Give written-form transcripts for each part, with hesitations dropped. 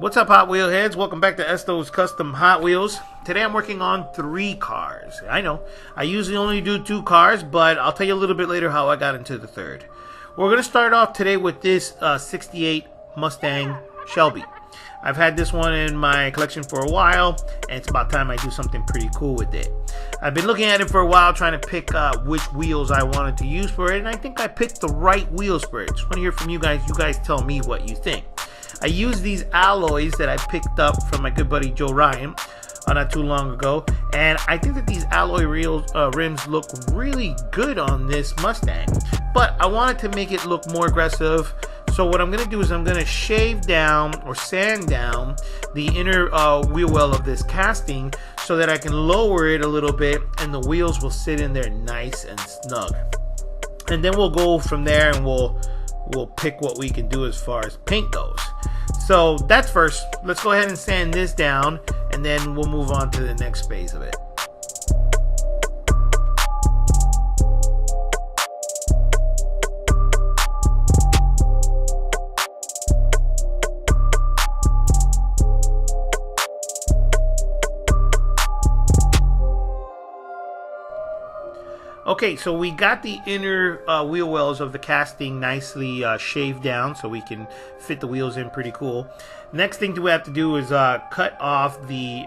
What's up, Hot Wheel heads? Welcome back to Esto's Custom Hot Wheels. Today I'm working on 3 cars. I know, I usually only do 2 cars, but I'll tell you a little bit later how I got into the 3rd. We're going to start off today with this 68 Mustang Shelby. I've had this one in my collection for a while, and it's about time I do something pretty cool with it. I've been looking at it for a while, trying to pick which wheels I wanted to use for it, and I think I picked the right wheels for it. Just want to hear from you guys. You guys tell me what you think. I used these alloys that I picked up from my good buddy Joe Ryan not too long ago, and I think that these alloy rims look really good on this Mustang, but I wanted to make it look more aggressive. So what I'm going to do is I'm going to shave down or sand down the inner wheel well of this casting so that I can lower it a little bit and the wheels will sit in there nice and snug. And then we'll go from there and we'll pick what we can do as far as paint goes. So that's first. Let's go ahead and sand this down, and then we'll move on to the next phase of it. Okay, so we got the inner wheel wells of the casting nicely shaved down so we can fit the wheels in pretty cool. Next thing we have to do is cut off the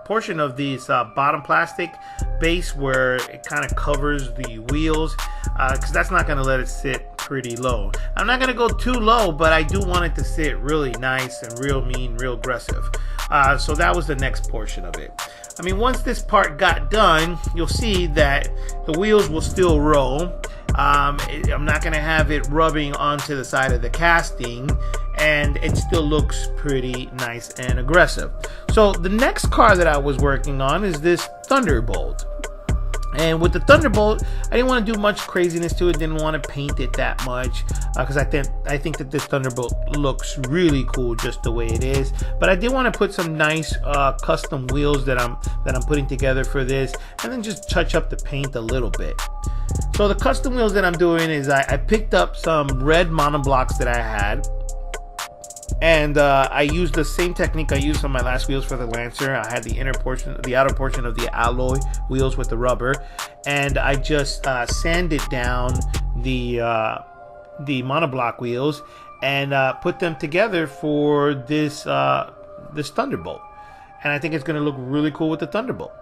portion of this bottom plastic base where it kind of covers the wheels, because that's not going to let it sit pretty low. I'm not going to go too low, but I do want it to sit really nice and real mean, real aggressive. So that was the next portion of it. I mean, once this part got done, you'll see that the wheels will still roll. I'm not going to have it rubbing onto the side of the casting, and it still looks pretty nice and aggressive. So the next car that I was working on is this Thunderbolt. And with the Thunderbolt, I didn't want to do much craziness to it, didn't want to paint it that much, because I think that this Thunderbolt looks really cool just the way it is. But I did want to put some nice custom wheels that I'm putting together for this, and then just touch up the paint a little bit. So the custom wheels that I'm doing is I picked up some red monoblocks that I had, and I used the same technique I used on my last wheels for the Lancer. I had the outer portion of the alloy wheels with the rubber, and I just sanded down the monoblock wheels and put them together for this Thunderbolt. And I think it's going to look really cool with the Thunderbolt.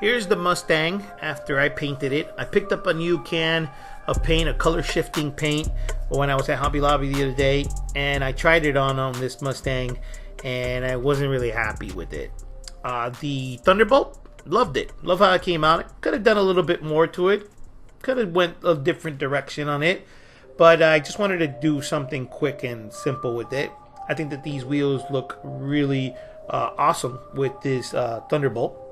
Here's the Mustang after I painted it. I picked up a new can of paint, a color shifting paint, when I was at Hobby Lobby the other day, and I tried it on this Mustang, and I wasn't really happy with it. The Thunderbolt, loved it. Love how it came out. Could have done a little bit more to it. Could have went a different direction on it, but I just wanted to do something quick and simple with it. I think that these wheels look really awesome with this Thunderbolt.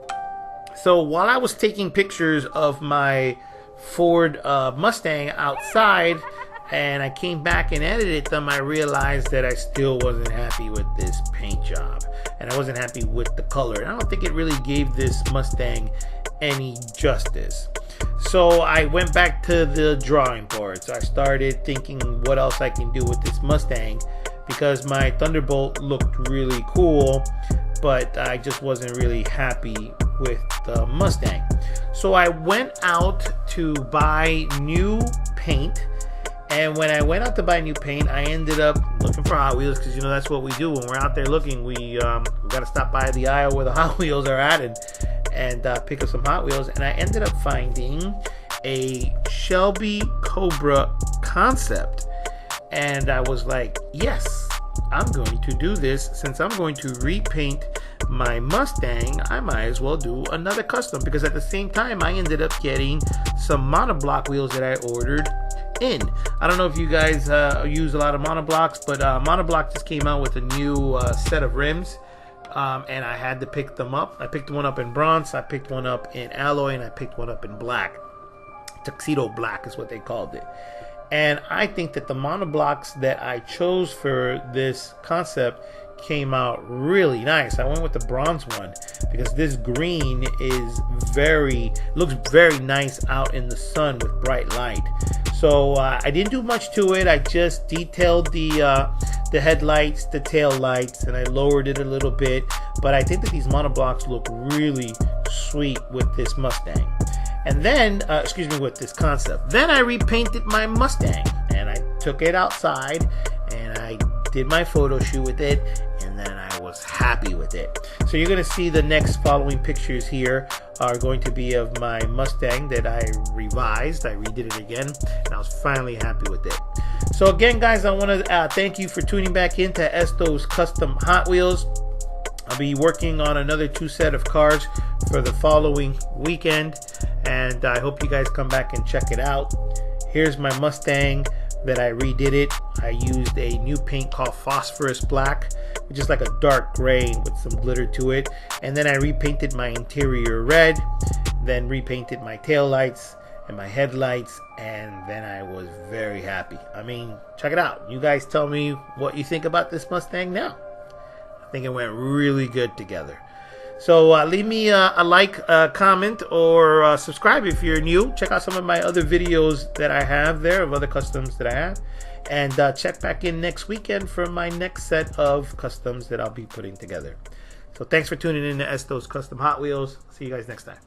So while I was taking pictures of my Ford Mustang outside and I came back and edited them, I realized that I still wasn't happy with this paint job, and I wasn't happy with the color, and I don't think it really gave this Mustang any justice. So I went back to the drawing board. So I started thinking what else I can do with this Mustang, because my Thunderbolt looked really cool, but I just wasn't really happy with the Mustang. So I went out to buy new paint, and when I went out to buy new paint, I ended up looking for Hot Wheels, because you know that's what we do when we're out there looking. We got to stop by the aisle where the Hot Wheels are at and pick up some Hot Wheels, and I ended up finding a Shelby Cobra concept, and I was like, yes, I'm going to do this. Since I'm going to repaint my Mustang, I might as well do another custom, because at the same time I ended up getting some monoblock wheels that I ordered in. I don't know if you guys use a lot of monoblocks, but Monoblock just came out with a new set of rims, and I had to pick them up. I picked one up in bronze, I picked one up in alloy, and I picked one up in black. Tuxedo black is what they called it. And I think that the monoblocks that I chose for this concept came out really nice. I went with the bronze one because this green is looks very nice out in the sun with bright light. So So I didn't do much to it. I just detailed the headlights, the tail lights, and I lowered it a little bit. But I think that these monoblocks look really sweet with this Mustang. And then, with this concept. Then I repainted my Mustang, and I took it outside, and I did my photo shoot with it, and then I was happy with it. So you're gonna see the next following pictures here are going to be of my Mustang that I revised. I redid it again, and I was finally happy with it. So again, guys, I want to thank you for tuning back into Esto's Custom Hot Wheels. I'll be working on another 2 set of cars for the following weekend, and I hope you guys come back and check it out. Here's my Mustang that I redid it. I used a new paint called Phosphorus Black, which is like a dark gray with some glitter to it. And then I repainted my interior red, then repainted my tail lights and my headlights, and then I was very happy. I mean, check it out. You guys tell me what you think about this Mustang now. I think it went really good together. So leave me a like, comment, or subscribe if you're new. Check out some of my other videos that I have there of other customs that I have. And check back in next weekend for my next set of customs that I'll be putting together. So thanks for tuning in to Esto's Custom Hot Wheels. See you guys next time.